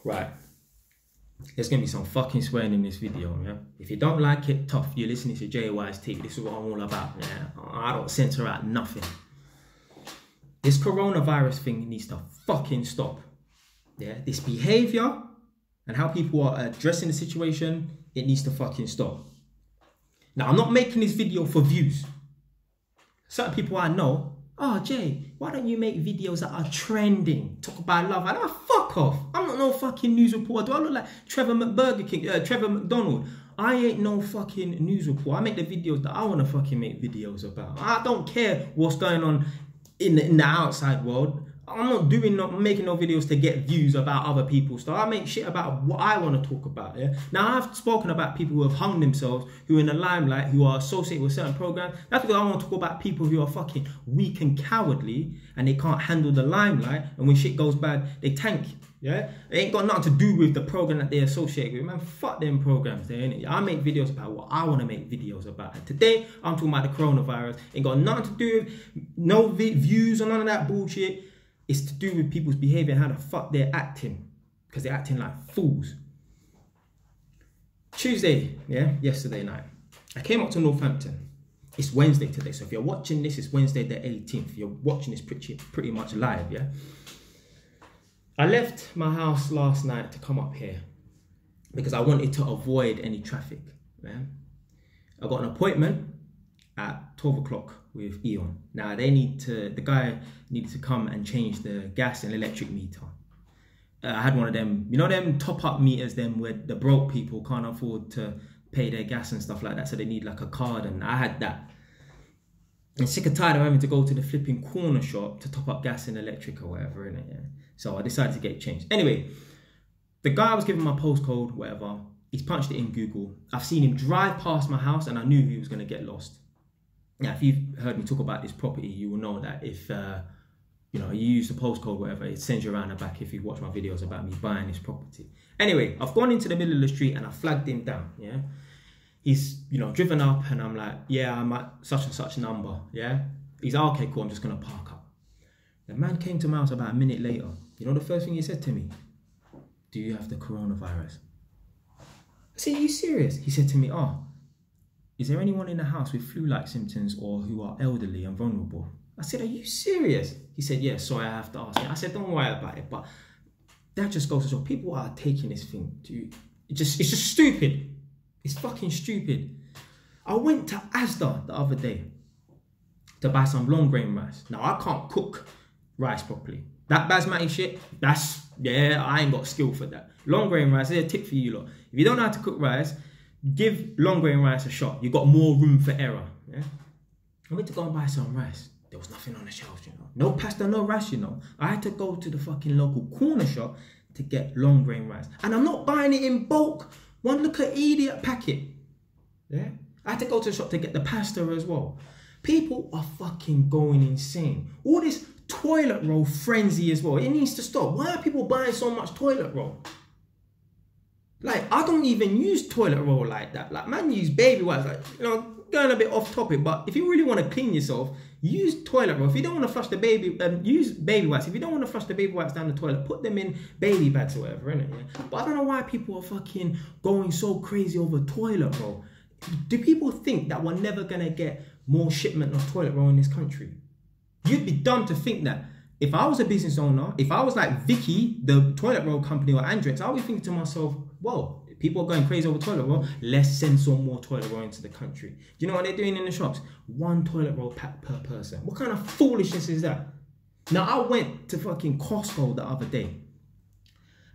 Right. There's going to be some fucking swearing in this video, yeah? If you don't like it, tough. You're listening to JY's take. This is what I'm all about, yeah? I don't censor out nothing. This coronavirus thing needs to fucking stop, yeah? This behavior and how people are addressing the situation, it needs to fucking stop. Now, I'm not making this video for views. Certain people I know, oh, Jay, why don't you make videos that are trending? Talk about love. I don't, fuck off. I'm not no fucking news reporter. Do I look like Trevor McDonald? I ain't no fucking news reporter. I make the videos that I want to fucking make videos about. I don't care what's going on in the outside world. I'm not making no videos to get views about other people's stuff. I make shit about what I want to talk about, yeah? Now, I've spoken about people who have hung themselves, who are in the limelight, who are associated with certain programs. That's because I want to talk about people who are fucking weak and cowardly and they can't handle the limelight, and when shit goes bad, they tank, yeah? It ain't got nothing to do with the program that they're associated with, man. Fuck them programs there, innit? I make videos about what I want to make videos about. And today, I'm talking about the coronavirus. Ain't got nothing to do with no views or none of that bullshit. It's to do with people's behavior and how the fuck they're acting. Because they're acting like fools. Tuesday, yeah, yesterday night, I came up to Northampton. It's Wednesday today, so if you're watching this, it's Wednesday the 18th. You're watching this pretty much live, yeah? I left my house last night to come up here because I wanted to avoid any traffic, man. I got an appointment at 12 o'clock with Eon. Now the guy needed to come and change the gas and electric meter. I had one of them, you know them top up meters, them where the broke people can't afford to pay their gas and stuff like that, so they need like a card, and I had that. I'm sick and tired of having to go to the flipping corner shop to top up gas and electric or whatever, innit, yeah? So I decided to get it changed. Anyway, the guy was giving my postcode, whatever. He's punched it in Google. I've seen him drive past my house and I knew he was going to get lost. Now, if you've heard me talk about this property, you will know that if you know, you use the postcode, whatever, it sends you around the back if you watch my videos about me buying this property. Anyway, I've gone into the middle of the street and I flagged him down, yeah? He's, you know, driven up and I'm like, yeah, I'm at such and such number, yeah? He's like, okay, cool, I'm just going to park up. The man came to my house about a minute later. You know the first thing he said to me? Do you have the coronavirus? I said, are you serious? He said to me, oh, is there anyone in the house with flu-like symptoms or who are elderly and vulnerable? I said, are you serious? He said, yeah, sorry, I have to ask you. I said, don't worry about it. But that just goes to show people are taking this thing to, it's just stupid. It's fucking stupid. I went to Asda the other day to buy some long grain rice. Now, I can't cook rice properly. That basmati shit, yeah, I ain't got skill for that. Long grain rice, there's a tip for you lot. If you don't know how to cook rice, give long grain rice a shot. You got more room for error. Yeah? I went to go and buy some rice. There was nothing on the shelves, you know. No pasta, no rice, you know. I had to go to the fucking local corner shop to get long grain rice. And I'm not buying it in bulk. One look at idiot packet. Yeah? I had to go to the shop to get the pasta as well. People are fucking going insane. All this toilet roll frenzy as well. It needs to stop. Why are people buying so much toilet roll? Like, I don't even use toilet roll like that. Like, man, use baby wipes. Like, you know, going a bit off topic, but if you really want to clean yourself, use toilet roll. If you don't want to flush the baby, use baby wipes. If you don't want to flush the baby wipes down the toilet, put them in baby bags or whatever, innit? Yeah? But I don't know why people are fucking going so crazy over toilet roll. Do people think that we're never going to get more shipment of toilet roll in this country? You'd be dumb to think that. If I was a business owner, if I was like Vicky, the toilet roll company, or Andrex, I would be thinking to myself, whoa, people are going crazy over toilet roll, let's send some more toilet roll into the country. Do you know what they're doing in the shops? 1 toilet roll pack per person. What kind of foolishness is that? Now, I went to fucking Costco the other day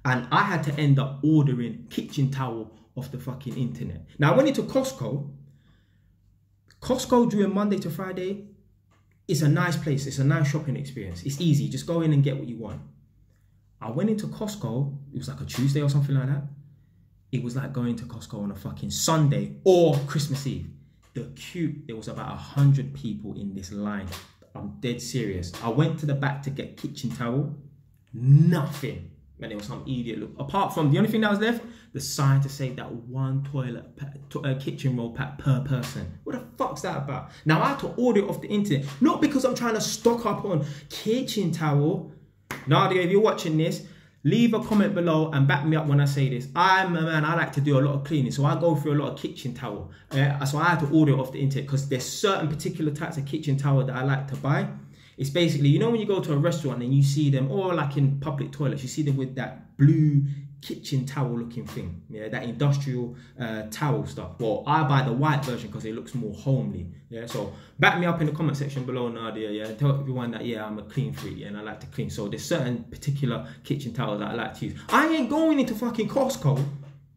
and I had to end up ordering kitchen towel off the fucking internet. Now, I went into Costco during Monday to Friday. It's a nice place. It's a nice shopping experience. It's easy. Just go in and get what you want. I went into Costco. It was like a Tuesday or something like that. It was like going to Costco on a fucking Sunday or Christmas Eve. The queue, there was about 100 people in this line. I'm dead serious. I went to the back to get kitchen towel. Nothing. And there was some idiot look. Apart from the only thing that was left, the sign to say that 1 toilet pack, kitchen roll pack per person. What the fuck's that about? Now I had to order it off the internet, not because I'm trying to stock up on kitchen towel. Nadia, if you're watching this, leave a comment below and back me up when I say this. I'm a man, I like to do a lot of cleaning, so I go through a lot of kitchen towel. So I had to order it off the internet because there's certain particular types of kitchen towel that I like to buy. It's basically, you know, when you go to a restaurant and you see them, or like in public toilets, you see them with that blue kitchen towel looking thing, yeah, that industrial towel stuff. Well, I buy the white version because it looks more homely, yeah. So back me up in the comment section below, Nadia, yeah. Tell everyone that, yeah, I'm a clean freak, yeah, and I like to clean. So there's certain particular kitchen towels that I like to use. I ain't going into fucking Costco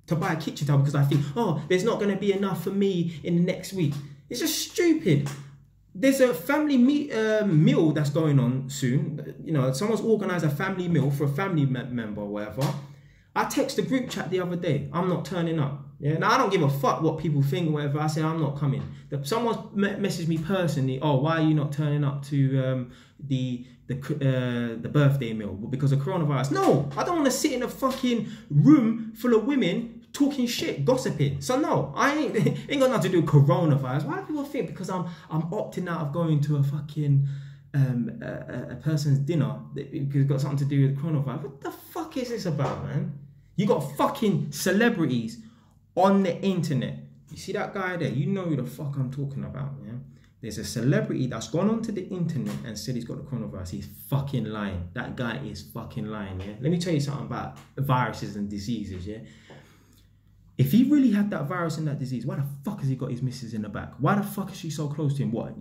to buy a kitchen towel because I think, oh, there's not going to be enough for me in the next week. It's just stupid. There's a family meal that's going on soon. You know, someone's organised a family meal for a family member or whatever. I text the group chat the other day, I'm not turning up. Yeah, now I don't give a fuck what people think or whatever. I say I'm not coming. Someone messaged me personally, oh, why are you not turning up to the birthday meal? Well, because of coronavirus. No, I don't want to sit in a fucking room full of women talking shit, gossiping. So no, I ain't got nothing to do with coronavirus. Why do people think because I'm opting out of going to a fucking a person's dinner because it's got something to do with coronavirus? What the fuck is this about, man? You got fucking celebrities on the internet. You see that guy there? You know who the fuck I'm talking about, yeah? There's a celebrity that's gone onto the internet and said he's got the coronavirus. He's fucking lying. That guy is fucking lying, yeah? Let me tell you something about viruses and diseases, yeah? If he really had that virus and that disease, why the fuck has he got his missus in the back? Why the fuck is she so close to him? What?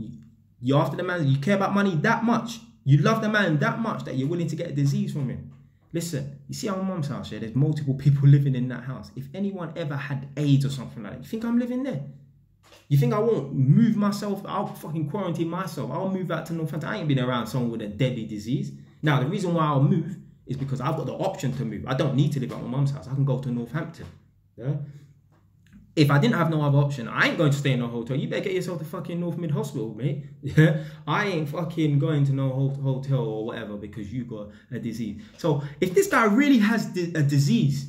You after the man? You care about money that much? You love the man that much that you're willing to get a disease from him? Listen, you see our mum's house, yeah? There's multiple people living in that house. If anyone ever had AIDS or something like that, you think I'm living there? You think I won't move myself? I'll fucking quarantine myself. I'll move out to Northampton. I ain't been around someone with a deadly disease. Now, the reason why I'll move is because I've got the option to move. I don't need to live at my mum's house. I can go to Northampton. Yeah? If I didn't have no other option, I ain't going to stay in a hotel. You better get yourself to fucking North Mid Hospital, mate. Yeah? I ain't fucking going to no hotel or whatever because you got a disease. So if this guy really has a disease,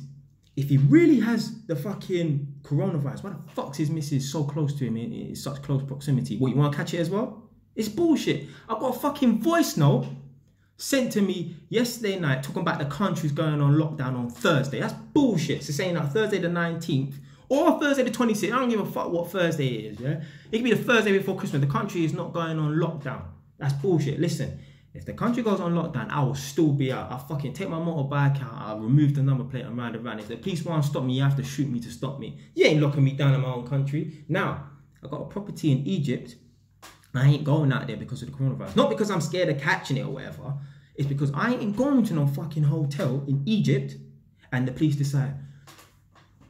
if he really has the fucking coronavirus, why the fuck's his missus so close to him in such close proximity? What, you want to catch it as well? It's bullshit. I got a fucking voice note sent to me yesterday night talking about the country's going on lockdown on Thursday. That's bullshit. So saying that Thursday the 19th or Thursday the 26th, I don't give a fuck what Thursday it is, yeah? It could be the Thursday before Christmas. The country is not going on lockdown. That's bullshit. Listen, if the country goes on lockdown, I will still be out. I'll fucking take my motorbike out. I'll remove the number plate and ride around. If the police want to stop me, you have to shoot me to stop me. You ain't locking me down in my own country. Now, I got a property in Egypt. I ain't going out there because of the coronavirus. Not because I'm scared of catching it or whatever. It's because I ain't going to no fucking hotel in Egypt and the police decide,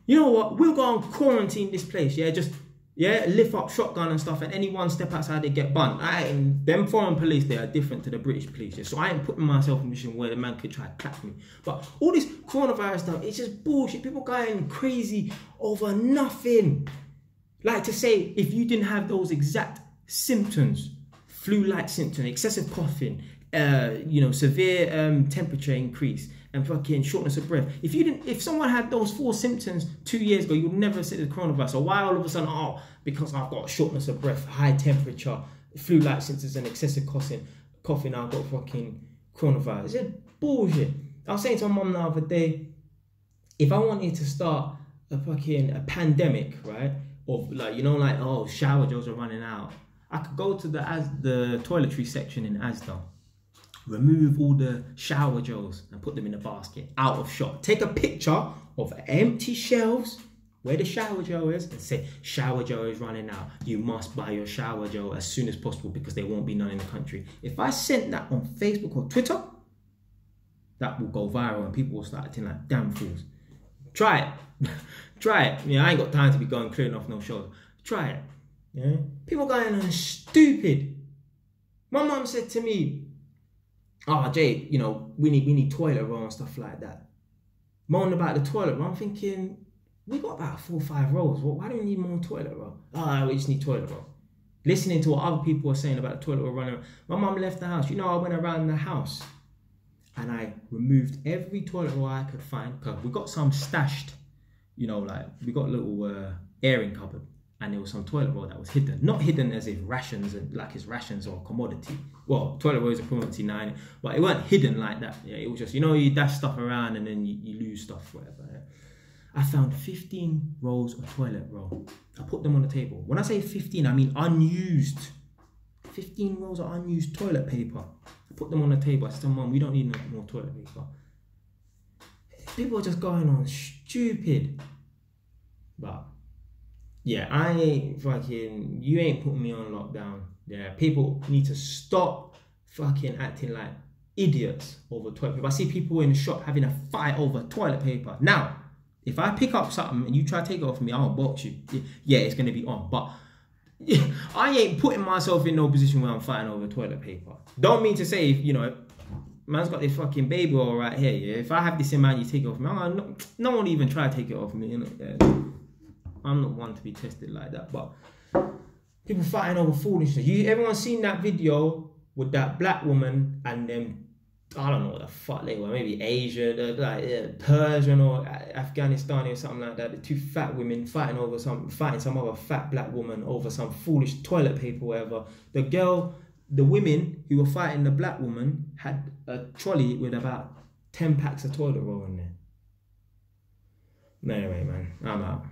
you know what, we'll go and quarantine this place, yeah, just, yeah, lift up shotgun and stuff, and anyone step outside, they get bunned. Them foreign police, they are different to the British police, yeah? So I ain't putting myself in a position where the man could try to catch me. But all this coronavirus stuff, it's just bullshit. People going crazy over nothing. Like to say, if you didn't have those exact symptoms, flu-like symptoms, excessive coughing, you know, severe temperature increase, and fucking shortness of breath. If someone had those 4 symptoms 2 years ago, you would never say the coronavirus. So why all of a sudden, oh, because I've got shortness of breath, high temperature, flu-like symptoms, and excessive coughing, I've got fucking coronavirus. It's bullshit. I was saying to my mum the other day, if I wanted to start a pandemic, right, of like, you know, like, oh, shower gels are running out, I could go to the toiletry section in Asda, remove all the shower gels and put them in a basket, out of shot. Take a picture of empty shelves where the shower gel is and say, shower gel is running out. You must buy your shower gel as soon as possible because there won't be none in the country. If I sent that on Facebook or Twitter, that will go viral and people will start acting like damn fools. Try it. Try it. Yeah, I ain't got time to be going clearing off no shows. Try it. Yeah? People going on stupid. My mum said to me, oh, Jay, you know, we need toilet roll and stuff like that. Moaning about the toilet roll. I'm thinking, we got about 4 or 5 rolls. Well, why do we need more toilet roll? Oh, we just need toilet roll. Listening to what other people were saying about the toilet roll running around. My mum left the house. You know, I went around the house and I removed every toilet roll I could find because we got some stashed, you know, like we got a little airing cupboard and there was some toilet roll that was hidden. Not hidden as if rations and like it's rations or a commodity. well, toilet roll is a property now, but it weren't hidden like that. Yeah, it was just, you know, you dash stuff around and then you lose stuff, whatever. Yeah. I found 15 rolls of toilet roll. I put them on the table. When I say 15, I mean unused. 15 rolls of unused toilet paper. I put them on the table. I said, Mum, we don't need no more toilet paper. People are just going on stupid. But yeah, I ain't fucking, you ain't putting me on lockdown. Yeah, people need to stop fucking acting like idiots over toilet paper. I see people in the shop having a fight over toilet paper. Now, if I pick up something and you try to take it off me, I'll box you. Yeah, it's going to be on. But I ain't putting myself in no position where I'm fighting over toilet paper. Don't mean to say, you know, man's got this fucking baby all right here. Yeah, if I have this in mind, you take it off me. No one even try to take it off me. You know, I'm not one to be tested like that. But people fighting over foolishness. Everyone seen that video with that black woman and them? I don't know what the fuck they were, maybe Asia, like Persian or Afghanistani or something like that. The two fat women fighting some other fat black woman over some foolish toilet paper, whatever. The women who were fighting the black woman had a trolley with about 10 packs of toilet roll in there. Anyway, man, I'm out.